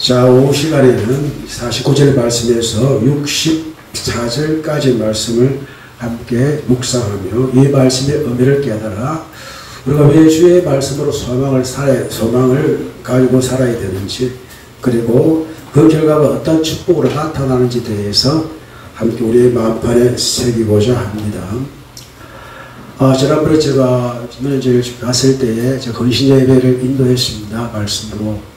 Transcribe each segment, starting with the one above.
자, 오후 시간에는 49절 말씀에서 64절까지 말씀을 함께 묵상하며 이 말씀의 의미를 깨달아 우리가 왜 주의 말씀으로 소망을 가지고 살아야 되는지, 그리고 그 결과가 어떤 축복으로 나타나는지에 대해서 함께 우리의 마음판에 새기고자 합니다. 지난번에 제가 민원제를 갔을 때에 제가 건신 예배를 인도했습니다. 말씀으로.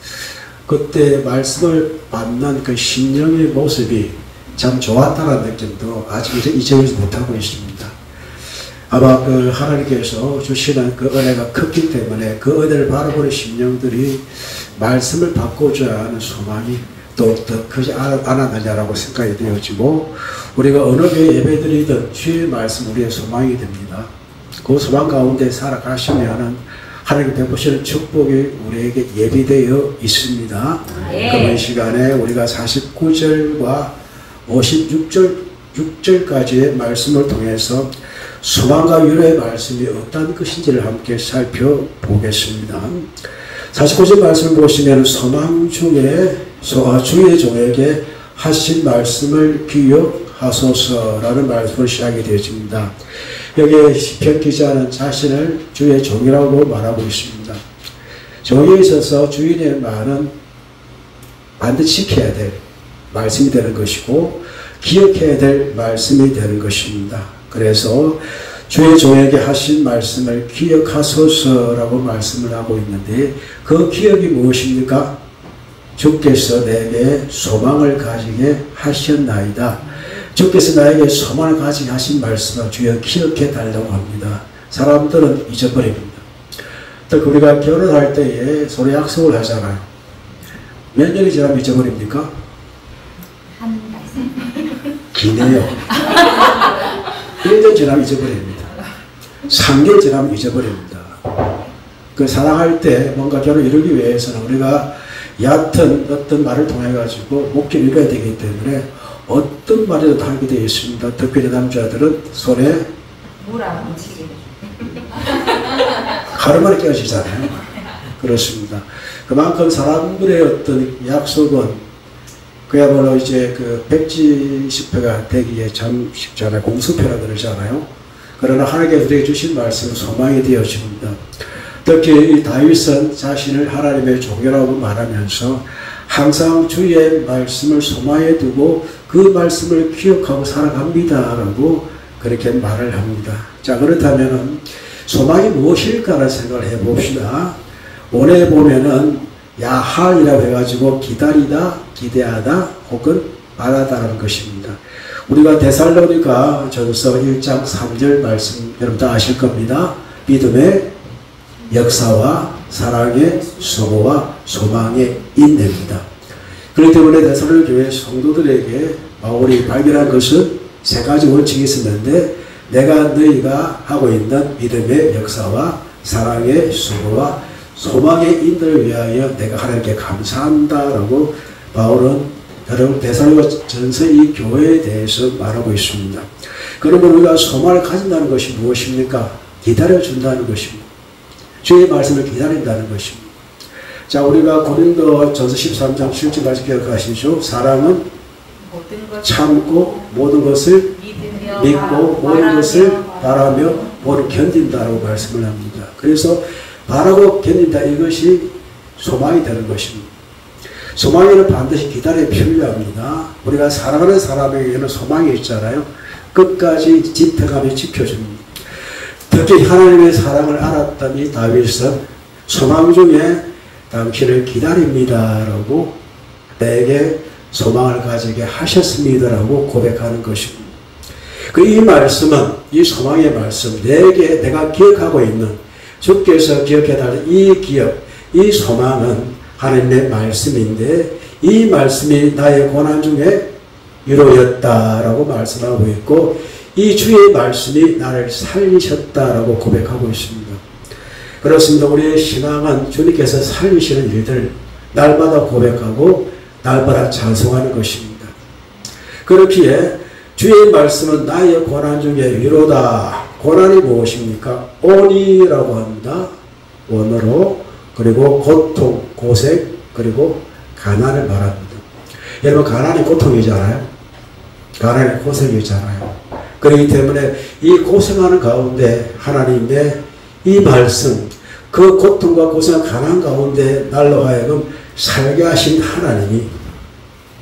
그때 말씀을 받는 그 심령의 모습이 참 좋았다는 느낌도 아직 잊어버리지 못하고 있습니다. 아마 그 하나님께서 주시는 그 은혜가 컸기 때문에 그 은혜를 바라보는 심령들이 말씀을 받고자 하는 소망이 또 더 크지 않았느냐라고 생각이 되어지고, 우리가 어느 교회 예배드리든 주의 말씀 우리의 소망이 됩니다. 그 소망 가운데 살아가시면은 하나님 베푸시는 축복이 우리에게 예비되어 있습니다. 그런 시간에 우리가 49절과 56절까지의 말씀을 통해서 소망과 위로의 말씀이 어떤 것인지를 함께 살펴보겠습니다. 49절 말씀을 보시면 소망 중에 주의 종에게 하신 말씀을 기억하소서라는 말씀으로 시작이 되어집니다. 여기에 시편 기자는 자신을 주의 종이라고 말하고 있습니다. 종에 있어서 주인의 말은 반드시 지켜야 될 말씀이 되는 것이고 기억해야 될 말씀이 되는 것입니다. 그래서 주의 종에게 하신 말씀을 기억하소서라고 말씀을 하고 있는데, 그 기억이 무엇입니까? 주께서 내게 소망을 가지게 하셨나이다. 주께서 나에게 소망을 가지게 하신 말씀을 주여 기억해 달라고 합니다. 사람들은 잊어버립니다. 또 우리가 결혼할 때에 서로 약속을 하잖아요. 몇 년이 지나면 잊어버립니까? 기네요. 1년 지나면 잊어버립니다. 3개월 지나면 잊어버립니다. 그 사랑할 때 뭔가 결혼을 이루기 위해서는 우리가 얕은 어떤 말을 통해 가지고 목표를 이뤄야 되기 때문에 어떤 말이라도 하게 되어 있습니다. 특별히 남자들은 손에 물 안 묻히게 가르마를 끼워지잖아요. 그렇습니다. 그만큼 사람들의 어떤 약속은 그야말로 이제 그 백지식표가 되기에 참 쉽잖아요. 공수표라 그러잖아요. 그러나 하나님께서 우리에게 주신 말씀은 소망이 되어집니다. 특히 이 다윗은 자신을 하나님의 종이라고 말하면서 항상 주의 말씀을 소망에 두고 그 말씀을 기억하고 살아갑니다 라고 그렇게 말을 합니다. 자, 그렇다면 소망이 무엇일까라는 생각을 해봅시다. 오늘 보면은 야할이라고 해가지고 기다리다, 기대하다, 혹은 바라다라는 것입니다. 우리가 데살로니가 전서 1장 3절 말씀 여러분 다 아실 겁니다. 믿음의 역사와 사랑의 수고와 소망의 인내입니다. 그렇기 때문에 데살로니 교회 성도들에게 바울이 발견한 것은 세 가지 원칙이 있었는데, 내가 너희가 하고 있는 믿음의 역사와 사랑의 수고와 소망의 인들을 위하여 내가 하나님께 감사한다라고 바울은 여러분 데살로니가 전서 이 교회에 대해서 말하고 있습니다. 그러면 우리가 소망을 가진다는 것이 무엇입니까? 기다려준다는 것입니다. 주의 말씀을 기다린다는 것입니다. 자, 우리가 고린도 전서 13장 7절 말씀 기억하시죠? 사랑은 참고 모든 것을 믿고 모든 것을 바라며 모두 견딘다라고 말씀을 합니다. 그래서 바라고 견딘다, 이것이 소망이 되는 것입니다. 소망에는 반드시 기다림이 필요합니다. 우리가 사랑하는 사람에게는 소망이 있잖아요. 끝까지 지켜가며 지켜줍니다. 특히 하나님의 사랑을 알았던 이 다윗은 소망 중에 당신을 기다립니다 라고, 내게 소망을 가지게 하셨습니다라고 고백하는 것입니다. 이 말씀은, 이 소망의 말씀, 내가 기억하고 있는 주께서 기억해달라는 이 기억, 이 소망은 하나님의 말씀인데, 이 말씀이 나의 고난 중에 위로였다라고 말씀하고 있고, 이 주의 말씀이 나를 살리셨다라고 고백하고 있습니다. 그렇습니다. 우리의 신앙은 주님께서 살리시는 일들 날마다 고백하고 날마다 찬송하는 것입니다. 그렇기에 주의 말씀은 나의 고난 중에 위로다. 고난이 무엇입니까? 온이라고 합니다. 원어로. 그리고 고통, 고색, 그리고 가난을 말합니다. 여러분, 가난이 고통이잖아요. 가난이 고생이잖아요. 그렇기 때문에 이 고생하는 가운데 하나님의 이 말씀, 그 고통과 고생, 가난 가운데 날로 하여금 살게 하신 하나님이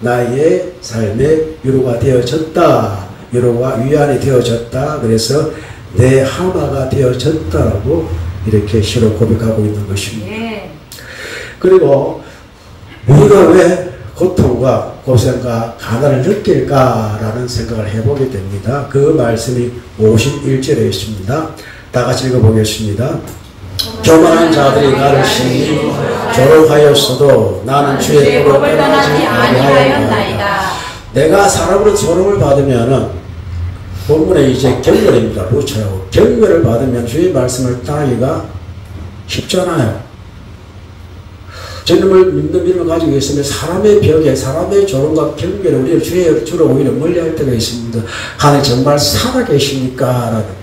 나의 삶의 위로가 되어졌다. 위로가 위안이 되어졌다. 그래서 내 하나가 되어졌다라고 이렇게 시로 고백하고 있는 것입니다. 그리고 우리가 왜 고통과 고생과 가난을 느낄까라는 생각을 해보게 됩니다. 그 말씀이 51절에 있습니다. 다 같이 읽어보겠습니다. 교만한 자들이 나를 심히 조롱하였어도 나는 주의 법을 떠나지 아니하였나이다. 내가 사람으로 조롱을 받으면은 본문에 이제 경멸입니다. 루차라고. 경멸을 받으면 주의 말씀을 따르기가 쉽잖아요. 주님을 믿는 믿음을 가지고 있으면 사람의 벽에, 사람의 조롱과 경멸에 우리를 주로 오히려 멀리할 때가 있습니다. 하나님 정말 살아계십니까? 라는.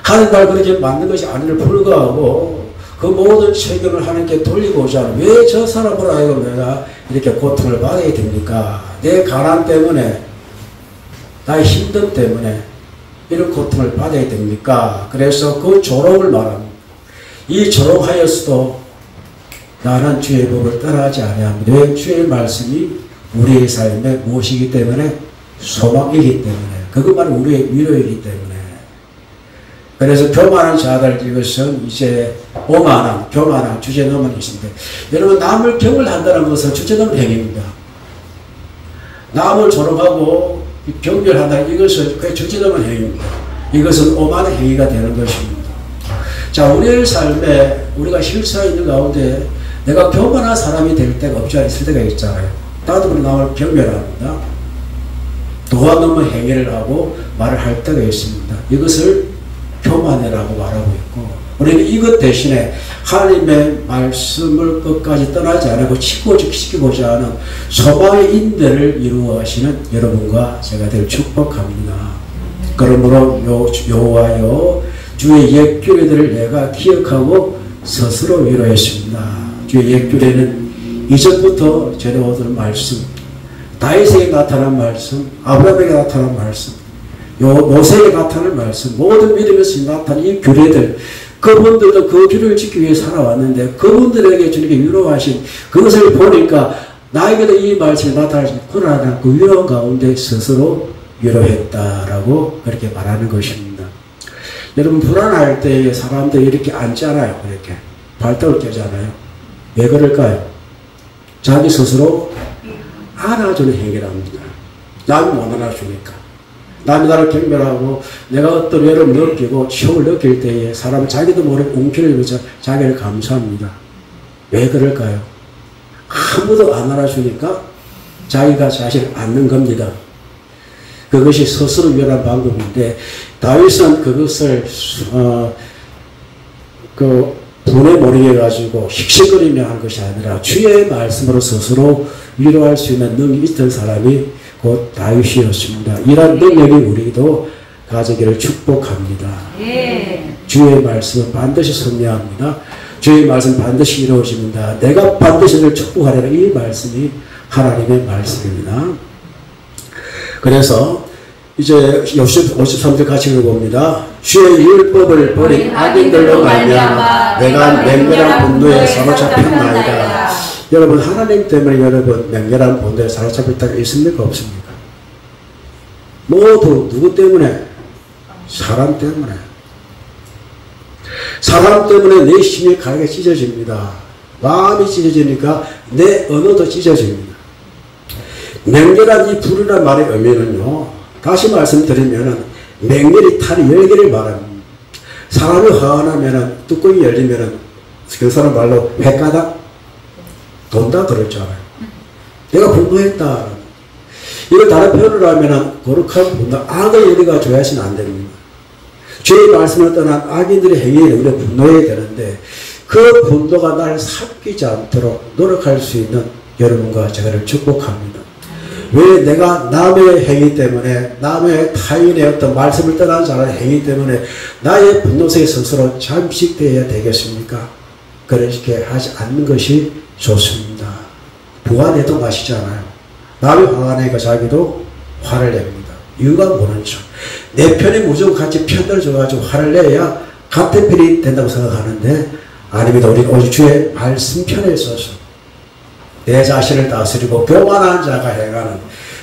하나님 말 그렇게 맞는 것이 아니를 불구하고 그 모든 책임을 하나님께 돌리고자 왜 저 사람으로 하여금 내가 이렇게 고통을 받아야 됩니까? 내 가난 때문에, 나의 힘듦 때문에 이런 고통을 받아야 됩니까? 그래서 그 조롱을 말합니다. 이 조롱하였어도 나는 주의 법을 따라하지 아니합니다. 왜? 주의 말씀이 우리의 삶에 무엇이기 때문에? 소망이기 때문에. 그것만 우리의 위로이기 때문에. 그래서 교만한 자들, 이것은 이제 오만함, 교만함, 주제넘은 있습니다. 여러분, 남을 경멸한다는 것은 주제넘은 행위입니다. 남을 조롱하고 경멸한다는 이것은 그 주제넘은 행위입니다. 이것은 오만의 행위가 되는 것입니다. 자, 우리의 삶에 우리가 실수하고 있는 가운데 내가 교만한 사람이 될 때가 없지 않을 때가 있잖아요. 나도 남을 경멸합니다. 도와 넘은 행위를 하고 말을 할 때가 있습니다. 이것을 교만이라고 말하고 있고, 우리는 이것 대신에 하나님의 말씀을 끝까지 떠나지 않고 지키고자 하는 소망의 인내를 이루어 하시는 여러분과 제가 될 축복합니다. 그러므로 여호와여 주의 옛규례들을 내가 기억하고 스스로 위로했습니다. 주의 옛규례는 이전부터 전해오던 말씀, 다윗에게 나타난 말씀, 아브라함에게 나타난 말씀, 모세에게 나타난 말씀, 모든 믿음에서 나타난 이 규례들, 그분들도 그 규례를 지키기 위해 살아왔는데 그분들에게 주님께 위로하신 그것을 보니까 나에게도 이 말씀이 나타나는 그 위로 가운데 스스로 위로했다라고 그렇게 말하는 것입니다. 여러분, 불안할 때 사람들이 이렇게 앉잖아요. 이렇게 발등을 깨잖아요. 왜 그럴까요? 자기 스스로 안아주는 행위랍니다. 남이 못 안아주니까. 남이 나를 경멸하고 내가 어떤 외로움을 느끼고 치욕을 느낄 때에 사람은 자기도 모르게 움켜를 들면서 자기를 감수합니다. 왜 그럴까요? 아무도 안 알아주니까 자기가 자신을 안는 겁니다. 그것이 스스로 위로한 방법인데, 다윗은 그것을 분에 몰입해 가지고 씩씩거리며 하는 것이 아니라 주의 말씀으로 스스로 위로할 수 있는 능력이 있던 사람이 곧 다윗이었습니다. 이런 능력이 우리도 가지기를 축복합니다. 주의 말씀은 반드시 승리합니다. 주의 말씀 반드시 이루어집니다. 내가 반드시 늘 축복하려는 이 말씀이 하나님의 말씀입니다. 그래서 이제 53절 같이 읽어봅니다. 주의 율법을 버린 악인들로 말미암아 내가 맹렬한 분노에 사로잡혔나이다. 여러분, 하나님 때문에 여러분 맹렬한 분노에 사로잡힐 때가 있습니까? 없습니까? 모두 누구 때문에? 사람 때문에. 사람 때문에 내 심이 가게 찢어집니다. 마음이 찢어지니까 내 언어도 찢어집니다. 맹렬한 이 불이라는 말의 의미는요, 다시 말씀드리면은 맹렬히 탈이 10개를 말합니다. 사람이 화가 나면은 뚜껑이 열리면은 그 사람 말로 횟가닥 돈다 그랬잖아요. 내가 분노했다. 이걸 다른 표현으로 하면은 거룩한 분노, 악의 열리가 좋아하시면 안 됩니다. 주의 말씀을 떠난 악인들의 행위에 우리가 분노해야 되는데 그 분노가 나를 삭히지 않도록 노력할 수 있는 여러분과 제가를 축복합니다. 왜 내가 남의 행위 때문에, 남의 타인의 어떤 말씀을 떠난 자의 행위 때문에 나의 분노성이 스스로 잠식되어야 되겠습니까? 그렇게 하지 않는 것이 좋습니다. 부가 내도 마시지 않아요. 남이 화가 내니까 자기도 화를 냅니다. 이유가 모르는 척. 내 편에 무조건 같이 편을 줘가지고 화를 내야 같은 편이 된다고 생각하는데 아닙니다. 우리는 오직 주의 말씀 편에 있어서 내 자신을 다스리고 교만한 자가 행하는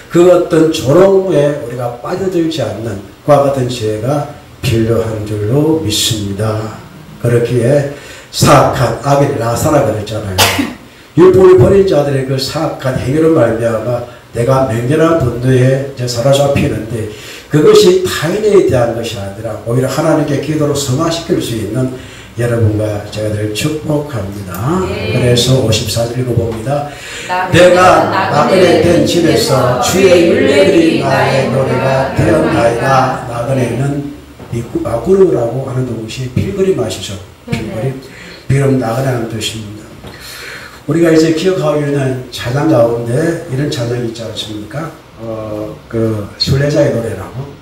그 어떤 조롱에 우리가 빠져들지 않는 그와 같은 지혜가 필요한 줄로 믿습니다. 그렇기에 사악한 악인이 나사라 그랬잖아요. 율법을 버린 자들의 그 사악한 행위로 말미암아 내가 맹렬한 분노에 사로잡히는데 그것이 타인에 대한 것이 아니라 오히려 하나님께 기도로 성화시킬 수 있는 여러분과 제가들 축복합니다. 네. 그래서 54절 읽어봅니다. 내가 나그네 된 집에서 주의 율례들이 나의 노래가 되었나이다. 나그네는 구르라고 하는 동시에 필그림 아시죠? 필그림. 비름 나그네라는 뜻입니다. 우리가 이제 기억하고 있는 찬양 가운데 이런 찬양이 있지 않습니까? 그 순례자의 노래라고.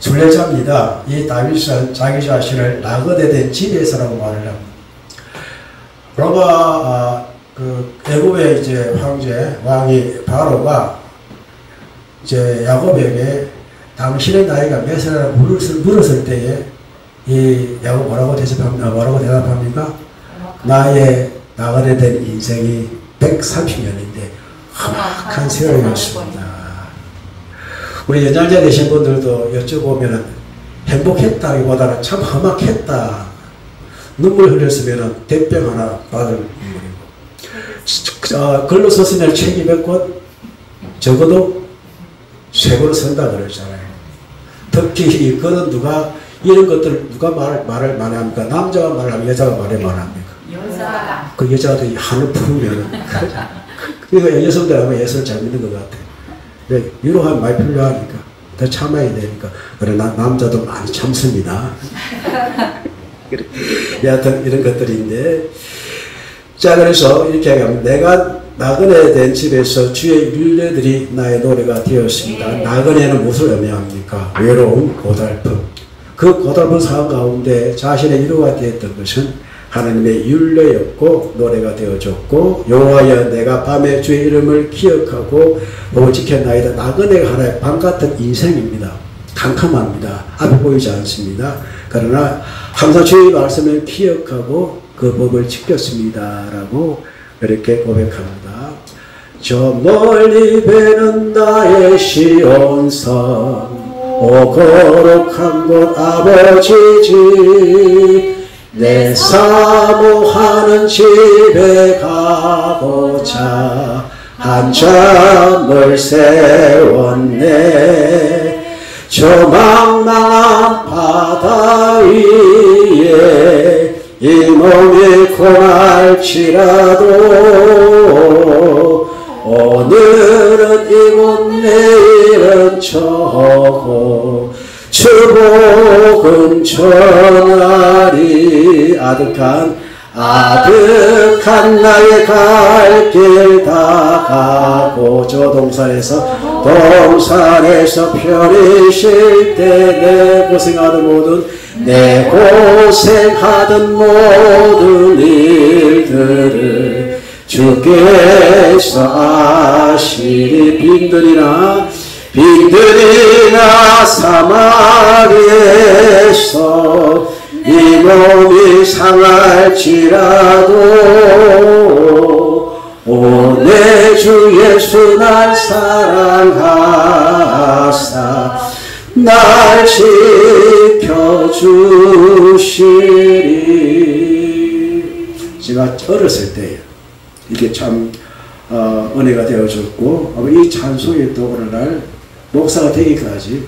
순례자입니다. 이 다윗은 자기 자신을 나그네 된 집에서라고 말을 합니다. 로마 그 애굽의 이제 황제 왕이 바로가 이제 야곱에게 당신의 나이가 몇 살이라고 물었을 때에 이 야곱 뭐라고 대답합니까? 나의 나그네 된 인생이 130년인데 험악한 세월이었습니다. 우리 연장자 되신 분들도 여쭤보면 행복했다기보다는 참 험악했다. 눈물 흘렸으면 대병 하나 받을 눈물이고 글로 썼으면 책 200권 적어도 3권 쓴다 그러잖아요. 특히 이 글은 누가 이런 것들 누가 말을 많이 합니까? 남자가 말하면 여자가 말을 많이 합니까? 여자가. 그 여자가 한을 풀으면 그러니까 여성들 하면 예술 잘 믿는 것 같아요. 네, 위로하면 많이 필요하니까 더 참아야 되니까. 그러나 남자도 많이 참습니다. 여하튼 이런 것들인데, 자 그래서 이렇게 하면 내가 나그네 된 집에서 주의 율례들이 나의 노래가 되었습니다. 나그네는 무엇을 의미합니까? 외로움, 고달픔. 그 고달픈 상황 가운데 자신의 위로가 되었던 것은 하나님의 율례였고 노래가 되어졌고, 여호와여 내가 밤에 주의 이름을 기억하고 보고 지켰나이다. 나그네가 하나의 밤같은 인생입니다. 캄캄합니다. 앞이 보이지 않습니다. 그러나 항상 주의 말씀을 기억하고 그 법을 지켰습니다 라고 이렇게 고백합니다. 저 멀리 배는 나의 시온산 오 거룩한 곳 아버지 집 내 사모하는 집에 가고자 한참을 세웠네. 저 망망한 바다 위에 이 몸이 고날지라도 오늘은 이곳 내일은 저곳 주복음 전하리. 아득한 나의 갈 길 다 가고 저 동산에서 편히 쉴 때 내 고생하던 모든 일들을 주께서 아시리. 빈들이나 사막에서 이 몸이 상할지라도 내 주 예수 날 사랑하사 날 지켜주시리. 제가 어렸을 때 이게 참 은혜가 되어졌고, 이 찬송이 또 오늘날 목사가 되기까지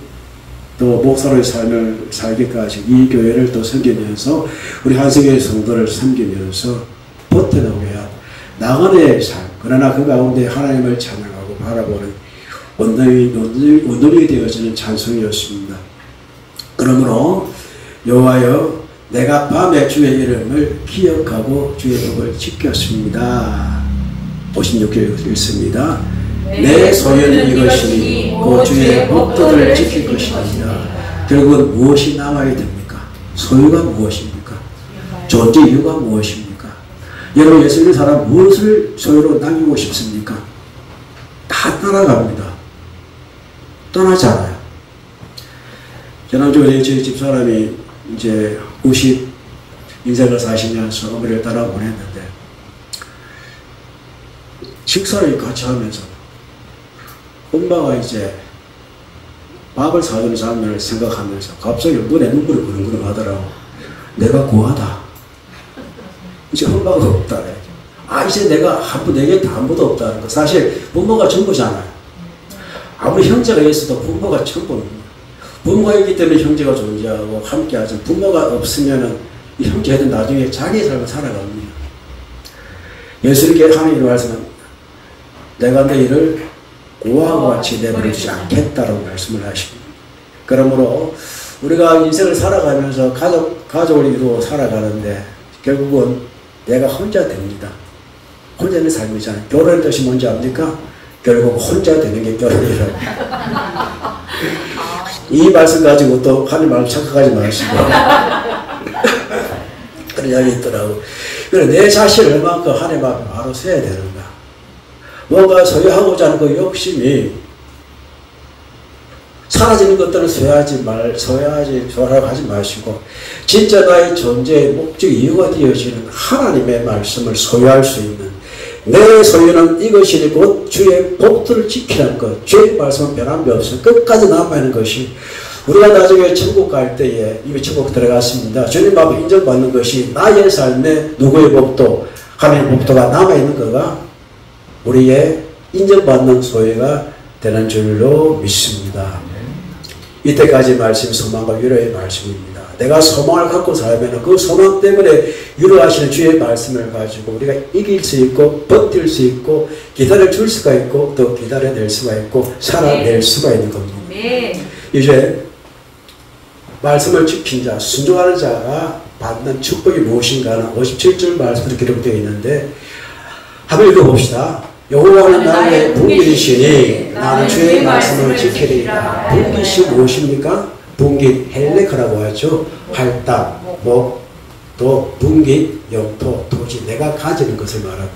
또 목사로의 삶을 살기까지 이 교회를 또 섬기면서 우리 한세교회 성도를 섬기면서 버텨나가야 나그네의 삶, 그러나 그 가운데 하나님을 찬양하고 바라보는 원동이 되어지는 찬송이었습니다. 그러므로 여호와여 내가 밤에 주의 이름을 기억하고 주의 법을 지켰습니다. 56절 읽습니다. 내 소유는 이것이니 그 주의 법도를 지킬 것입니다. 결국은 무엇이 남아야 됩니까? 소유가 무엇입니까? 존재 이유가 무엇입니까? 여러분 예수 믿는 사람 무엇을 소유로 남기고 싶습니까? 다 떠나갑니다. 떠나지 않아요. 지난주에 저희 집사람이 이제 90 인생을 사시면서 어머니를 따라 보냈는데 식사를 같이 하면서 엄마가 이제 밥을 사주는 장면을 생각하면서 갑자기 눈에 눈물이 그릉그릉 하더라고. 내가 고하다. 이제 엄마가 없다. 이제 내가 내게 아무도 없다는 거. 사실 부모가 전부잖아요. 아무리 형제가 있어도 부모가 전부입니다. 부모가 있기 때문에 형제가 존재하고 함께하죠. 부모가 없으면은 이 형제는 나중에 자기의 삶을 살아갑니다. 예수님께 하나님의 말씀은 내가 너희를 고아와 같이 내버려두지 않겠다라고 말씀을 하십니다. 그러므로 우리가 인생을 살아가면서 가족을 이루어 살아가는데 결국은 내가 혼자 됩니다. 혼자 있는 삶이잖아요. 결혼의 뜻이 뭔지 압니까? 결국 혼자 되는 게 결혼이라고. 이 말씀 가지고 또 하나님 말씀 착각하지 마시고. 그런 이야기 있더라고. 그래, 내 자신을 얼마큼 하나님 앞에 바로 서야 되는가. 뭔가 소유하고자 하는 그 욕심이 사라지는 것들을 소유하라고 하지 마시고 진짜 나의 존재의 목적 이유가 되어지는 하나님의 말씀을 소유할 수 있는 내 소유는 이것이니 곧 주의 복들을 지키는 것, 주의 말씀은 변함이 없어 끝까지 남아있는 것이 우리가 나중에 천국 갈 때에 이미 천국 들어갔습니다. 주님 앞에 인정받는 것이 나의 삶에 누구의 복도, 하나님의 복도가 남아있는 거가 우리의 인정받는 소유가 되는 줄로 믿습니다. 이때까지 말씀이 소망과 위로의 말씀입니다. 내가 소망을 갖고 살면 그 소망 때문에 위로하시는 주의 말씀을 가지고 우리가 이길 수 있고 버틸 수 있고 기다려줄 수가 있고 또 기다려낼 수가 있고 살아낼 수가 있는 겁니다. 이제 말씀을 지킨 자, 순종하는 자가 받는 축복이 무엇인가 하는 57절 말씀으로 기록되어 있는데 한번 읽어봅시다. 여호와는 나의 분깃이시니 나는 주의 말씀을 지키리라. 분깃이 무엇입니까? 분깃, 헬레크라고 하죠. 활당, 또 분깃, 영토, 토지, 내가 가지는 것을 말합니다.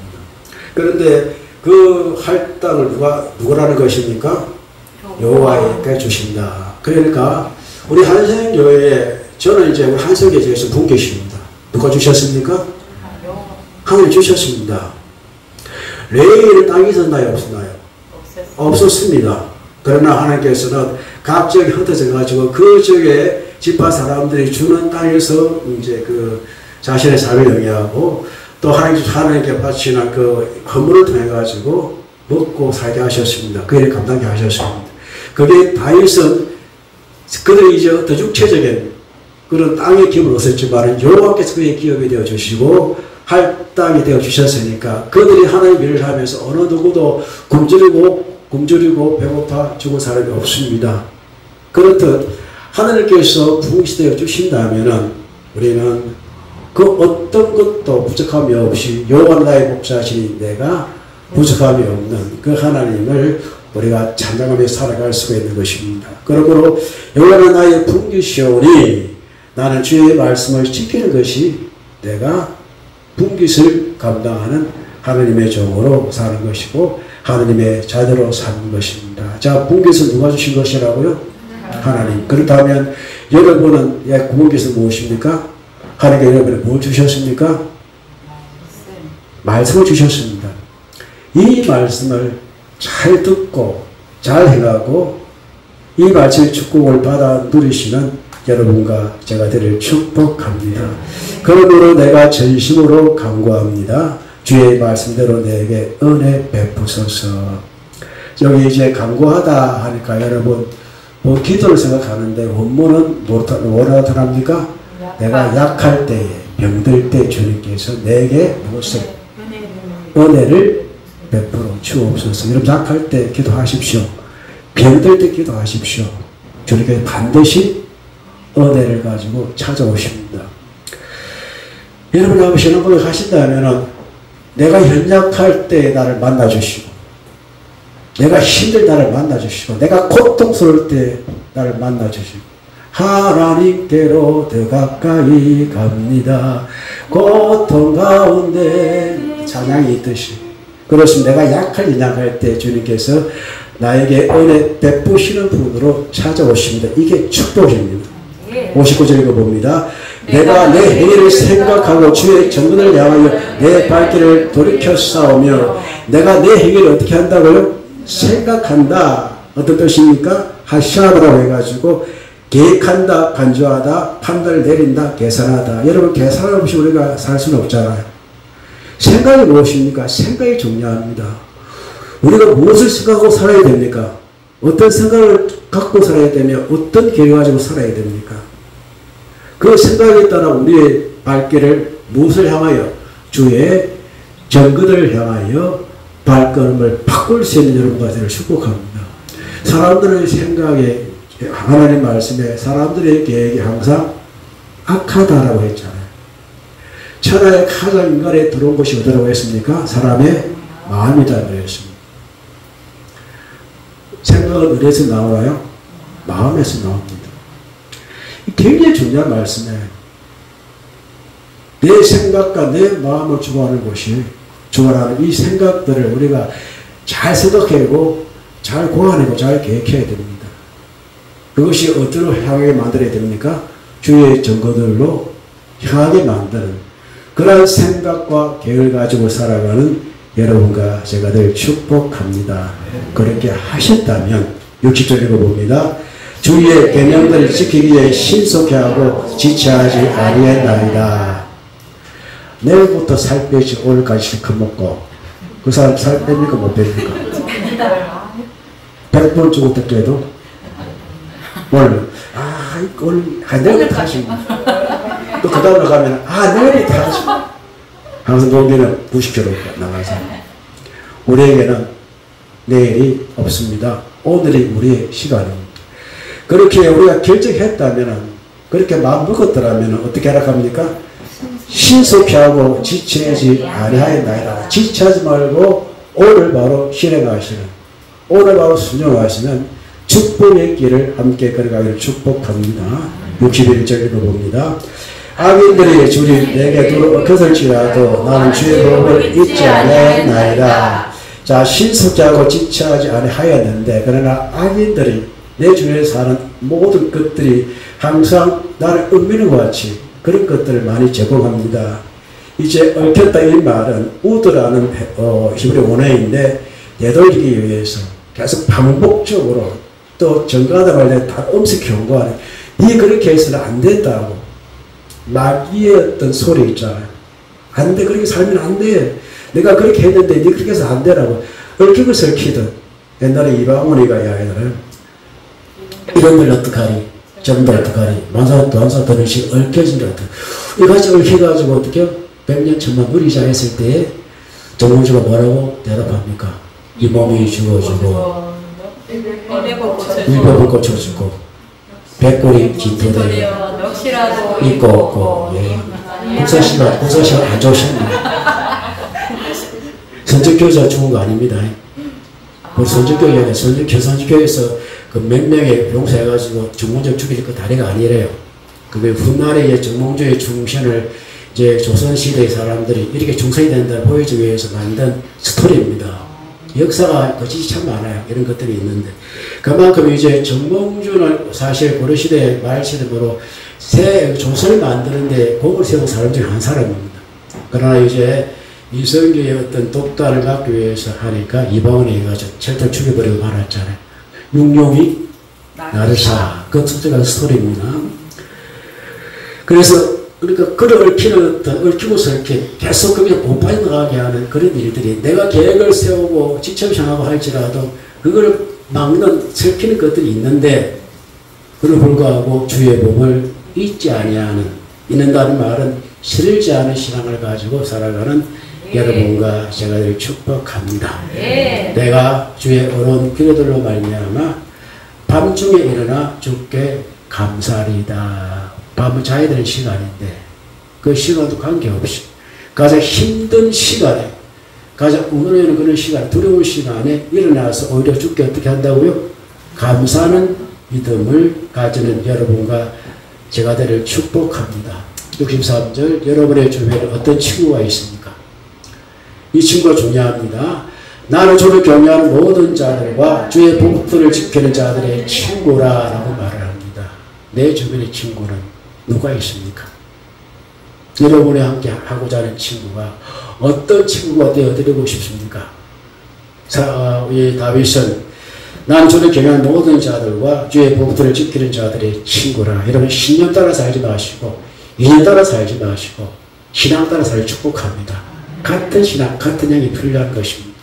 그런데 그 활당을 누구라는 것입니까? 여호와에게 주신다. 그러니까 우리 한성교회에 저는 이제 우리 한성교회에서 분깃입니다. 누가 주셨습니까? 하나님 주셨습니다. 레위의 땅이 있었나요? 없었나요? 없었습니다. 그러나 하나님께서는 갑자기 흩어져 가지고 그 지역에 지파 사람들이 주는 땅에서 이제 그 자신의 삶을 영위하고 또 하나님께 바치는 그 헌물을 통해 가지고 먹고 살게 하셨습니다. 그 일을 감당하게 하셨습니다. 그게 다윗은 그들이 이제 더 육체적인 그런 땅의 기업을 얻었지만 여호와께서 그의 기업이 되어 주시고 할당이 되어 주셨으니까 그들이 하나님의 일을 하면서 어느 누구도 굶주리고 배고파 죽은 사람이 없습니다. 그렇듯 하나님께서 부흥시되어 주신다면 우리는 그 어떤 것도 부족함이 없이 여호와 나의 목자시니 내가 부족함이 없는 그 하나님을 우리가 찬양하며 살아갈 수가 있는 것입니다. 그러므로 여호와는 나의 분깃이오니 나는 주의 말씀을 지키는 것이 내가 분깃을 감당하는 하나님의 종으로 사는 것이고 하나님의 자녀로 사는 것입니다. 자, 분깃은 누가 주신 것이라고요? 하나님. 그렇다면 여러분은 분깃은 무엇입니까? 하나님께 여러분이 뭘 주셨습니까? 말씀을 주셨습니다. 이 말씀을 잘 듣고 잘 행하고 이 말씀의 축복을 받아 누리시는 여러분과 제가 되를 축복합니다. 그러므로 내가 전심으로 간구합니다. 주의 말씀대로 내게 은혜 베푸소서. 여기 이제 간구하다 하니까 여러분 뭐 기도를 생각하는데 원문은 뭐라고 나타납니까? 내가 약할 때에 병들 때 주님께서 내게 무엇을 은혜를 베풀어 주옵소서. 여러분 약할 때 기도하십시오. 병들 때 기도하십시오. 주님께서 반드시 은혜를 가지고 찾아오십니다. 여러분하고 신앙고백 하신다면 내가 연약할 때 나를 만나주시고 내가 힘들 나를 만나주시고 내가 고통스러울 때 나를 만나주시고 하나님께로 더 가까이 갑니다. 고통 가운데 찬양이 있듯이. 그렇습니다. 내가 약할 인약할 때 주님께서 나에게 은혜 베푸시는 분으로 찾아오십니다. 이게 축복입니다. 59절 읽어봅니다. 내가 내 행위를 생각하고 주의 정근을 향하여 내 발길을 돌이켜 싸우며 내가 내 행위를 어떻게 한다고요? 생각한다. 어떤 뜻입니까? 하샤브라고 해가지고 계획한다, 간주하다, 판단을 내린다, 계산하다. 여러분 계산을 없이 우리가 살 수는 없잖아요. 생각이 무엇입니까? 생각이 중요합니다. 우리가 무엇을 생각하고 살아야 됩니까? 어떤 생각을 갖고 살아야 되며 어떤 계획을 가지고 살아야 됩니까? 그 생각에 따라 우리의 발길을 무엇을 향하여? 주의 정근을 향하여 발걸음을 바꿀 수 있는 여러분과 저를 축복합니다. 사람들의 생각에 하나님 말씀에 사람들의 계획이 항상 악하다라고 했잖아요. 천하의 가장 인간에 들어온 것이 어디라고 했습니까? 사람의 마음이다 그랬습니다. 생각은 어디에서 나오나요? 마음에서 나옵니다. 굉장히 중요한 말씀이에요. 내 생각과 내 마음을 주관하는 것이 주관하는 이 생각들을 우리가 잘 생각하고 잘 고안하고 잘 계획해야 됩니다. 그것이 어디로 향하게 만들어야 됩니까? 주의 정거들로 향하게 만드는 그러한 생각과 계획을 가지고 살아가는 여러분과 제가 늘 축복합니다. 그렇게 하셨다면 60절 읽어봅니다. 주의 계명들을 지키기 위해 신속히 하고 지체하지 아니하나이다. 내일부터 살 빼지 오늘까지 실컷 먹고 그 사람 살 뺍니까 못 뺍니까? 100번 주고 뜯겨도 오늘 내일부터 하시고 또 그 다음에 가면 내일부터 하시고 항상 거기는 90km 나가서 우리에게는 내일이 없습니다. 오늘이 우리의 시간입니다. 그렇게 우리가 결정했다면 그렇게 마음 먹었더라면 어떻게 하라 합니까? 신속히 하고 지체하지 아니하였나이다. 지체하지 말고 오늘 바로 실행하시는 오늘 바로 순종하시는 축복의 길을 함께 걸어가기를 축복합니다. 61절 읽어봅니다. 악인들이 주님 내게 들어서질지라도 나는 주의 법을 잊지 아니하였나이다. 자, 신속히 하고 지체하지 아니하였는데 그러나 악인들이 내 주위에 사는 모든 것들이 항상 나를 얽매는 것 같이 그런 것들을 많이 제공합니다. 이제 얽혔다 이 말은 우드라는 히브리 원어인데 되돌리기 위해서 계속 반복적으로 또 정가하다 말때 다 엄숙히 경고하는 니 그렇게 해서는 안 된다고 마귀의 어떤 소리 있잖아요. 안 돼. 그렇게 살면 안 돼. 내가 그렇게 했는데 니 그렇게 해서 안 되라고 얽히고 설키든 옛날에 이방원이가 이야기하잖아요. 이런들 어떡하니? 저런들 어떡하니? 만사 더는 식 얽혀진다. 이같이 얽혀가지고 어떻게 100년 천만 누리자 했을 때에 정몽주가 뭐라고 대답합니까? 이 몸이 죽어주고 일법을 고쳐주고 백골이 기토되어 있고 없고 국사시가 안 좋으십니다. 선적교사 죽은 거 아닙니다. 우리 선적교에서 그 몇 명의 용서해가지고 정몽주 죽일 그 다리가 아니래요. 그게 훗날에 정몽주의 중신을 이제 조선시대의 사람들이 이렇게 중성이 된다를 보여주기 위해서 만든 스토리입니다. 역사가 거짓이 참 많아요. 이런 것들이 있는데. 그만큼 이제 정몽주는 사실 고려시대 말시대로 새 조선을 만드는데 공을 세운 사람 중에 한 사람입니다. 그러나 이제 이성계의 어떤 독단을 막기 위해서 하니까 이방원에 가서 철저히 죽여버리고 말았잖아요. 육룡이 나를 사. 그 특별한 스토리입니다. 그래서 그러니까 그를 얽히는 어떤 얽히고서 이렇게 계속 거기서 본파에 나가게 하는 그런 일들이 내가 계획을 세우고 지침상하고 할지라도 그걸 막는 설키는 것들이 있는데 그를 불구하고 주의 법을 잊지 아니하는 잊는다는 말은 싫지 않은 신앙을 가지고 살아가는 여러분과 제가 늘 축복합니다. 내가 주의 어려운 기도들로 말미암아 밤중에 일어나 주께 감사리이다. 밤을 자야 되는 시간인데 그 시간도 관계없이 가장 힘든 시간에 가장 우울해하는 그런 시간 두려운 시간에 일어나서 오히려 주께 어떻게 한다고요? 감사하는 믿음을 가지는 여러분과 제가 되를 축복합니다. 63절 여러분의 주변에 어떤 친구가 있습니까? 이 친구가 중요합니다. 나는 주를 경외하는 모든 자들과 주의 복들을 지키는 자들의 친구라라고 말을 합니다. 내 주변의 친구는 누가 있습니까? 여러분이 함께 하고자 하는 친구가 어떤 친구가 되어드리고 싶습니까? 이 다윗은 난 주를 경외하는 모든 자들과 주의 복들을 지키는 자들의 친구라. 여러분 신념 따라 살지 마시고 인연 따라 살지 마시고 신앙 따라 살기 축복합니다. 같은 신앙, 같은 양이 필요한 것입니다.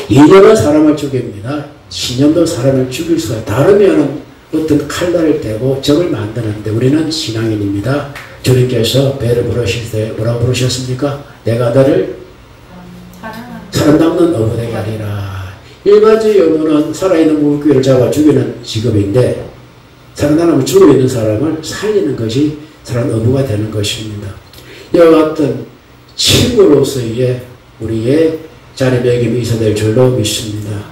인연은 사람을 죽입니다. 신념도 사람을 죽일 수가 다르면 어떤 칼날을 대고 적을 만드는데 우리는 신앙인입니다. 주님께서 배를 부르실 때 뭐라고 부르셨습니까? 내가 너를 살아남는 어부되게 하리라. 일반적인 의무는 살아있는 물고기를 잡아 죽이는 직업인데 살아남으면 죽어있는 사람을 살리는 것이 사람 어부가 되는 것입니다. 이와 같은 친구로서의 우리의 자리매김이 있어야 될 줄로 믿습니다.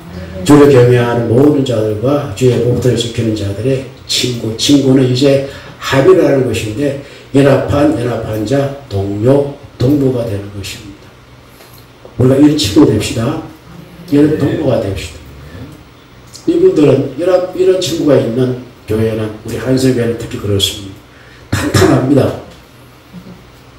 주를 경외하는 모든 자들과 주의 복들을 지키는 자들의 친구. 친구는 이제 합이라는 것인데 연합한 자, 동료, 동무가 되는 것입니다. 우리가 이런 친구 됩시다. 이런 동무가 됩시다. 이분들은 이런 친구가 있는 교회는 우리 한성교회는 특히 그렇습니다. 탄탄합니다.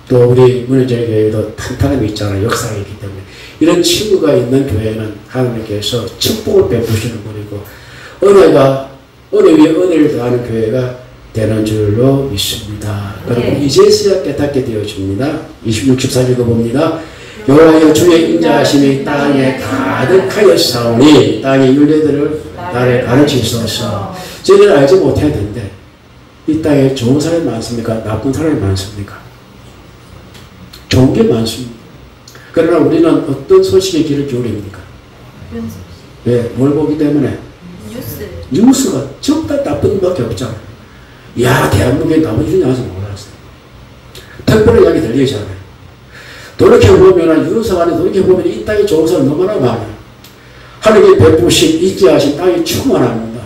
또 우리 문현절 교회도 탄탄함이 있잖아요. 역사가 있기 때문에. 이런 친구가 있는 교회는 하나님께서 축복을 베푸시는 분이고 은혜 위에 은혜를 더하는 교회가 되는 줄로 믿습니다. 그리고 이제서야 깨닫게 되어집니다. 64절 읽어봅니다. 여호와여 주의 인자하심이 땅에 가득하였사오니 땅의 윤례들을 나를 가르치소서. 저희는 알지 못했는데 이 땅에 좋은 사람이 많습니까? 나쁜 사람이 많습니까? 좋은 게 많습니다. 그러나 우리는 어떤 소식에 귀를 기울입니까? 왜? 뭘 보기 때문에? 뉴스가 전부 다 나쁜 일밖에 없잖아요. 야, 대한민국에 나쁜 일이 나와서 몰랐어요. 특별한 이야기 들리잖아요. 돌이켜보면, 뉴스 안에 돌이켜보면 이 땅에 좋은 사람 너무나 많아요. 하나님의 베푸신, 인자하신 땅이 충만합니다.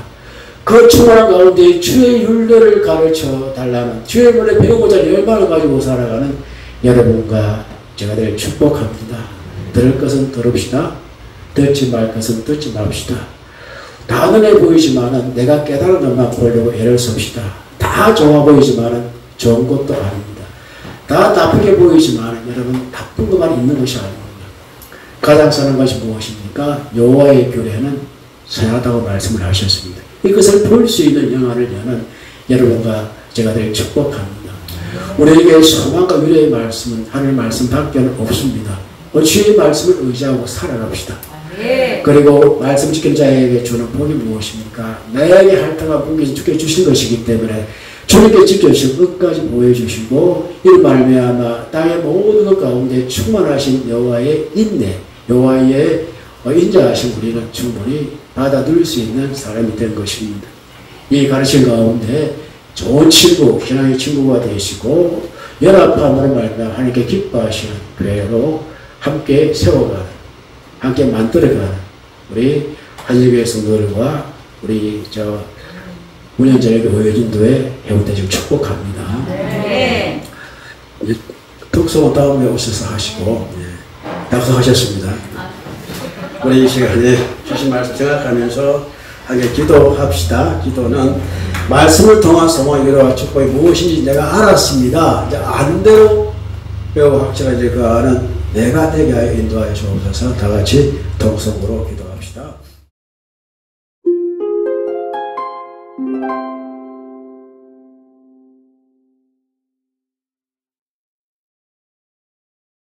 그 충만한 가운데 주의 율례를 가르쳐 달라는, 주의 율례 배우고자 열망을 가지고 살아가는 여러분과 제가 늘 축복합니다. 들을 것은 들읍시다. 듣지 말 것은 듣지 맙시다. 다 눈에 보이지만은 내가 깨달은 것만 보려고 애를 씁시다. 다 좋아 보이지만은 좋은 것도 아닙니다. 다 나쁘게 보이지만은 여러분 나쁜 것만 있는 것이 아닙니다. 가장 선한 것이 무엇입니까? 여호와의 규례는 선하다고 말씀을 하셨습니다. 이것을 볼 수 있는 영안을 여는 여러분과 제가 늘 축복합니다. 우리에게 소망과 위로의 말씀은 하나님의 말씀밖에 없습니다. 주의 말씀을 의지하고 살아갑시다. 그리고 말씀 지키는 자에게 주는 복이 무엇입니까? 나에게 할당과 복이 주께 주신 것이기 때문에 주님께 지켜주시고 끝까지 보여주시고 이를 말미암아 땅의 모든 것 가운데 충만하신 여호와의 인내, 여호와의 인자하신 우리는 충분히 받아들일 수 있는 사람이 된 것입니다. 이 가르침 가운데 좋은 친구, 신앙의 친구가 되시고 연합함으로 말미암아 하나님께 기뻐하시는 교회로 함께 세워가는, 함께 만들어가는 우리 한일교회 성도들과 우리 문현절 의회진도의 해운대를 축복합니다. 네. 특성은 다음에 오셔서 하시고 약속하셨습니다. 우리 이 시간에 주신 말씀 생각하면서 함께 기도합시다. 기도는 말씀을 통한 소망, 위로와 축복이 무엇인지 내가 알았습니다. 이제 아는 대로 배우고 확실하게 그 아는 내가 되게 하여 인도하여 주옵소서. 다 같이 동성으로 기도합시다.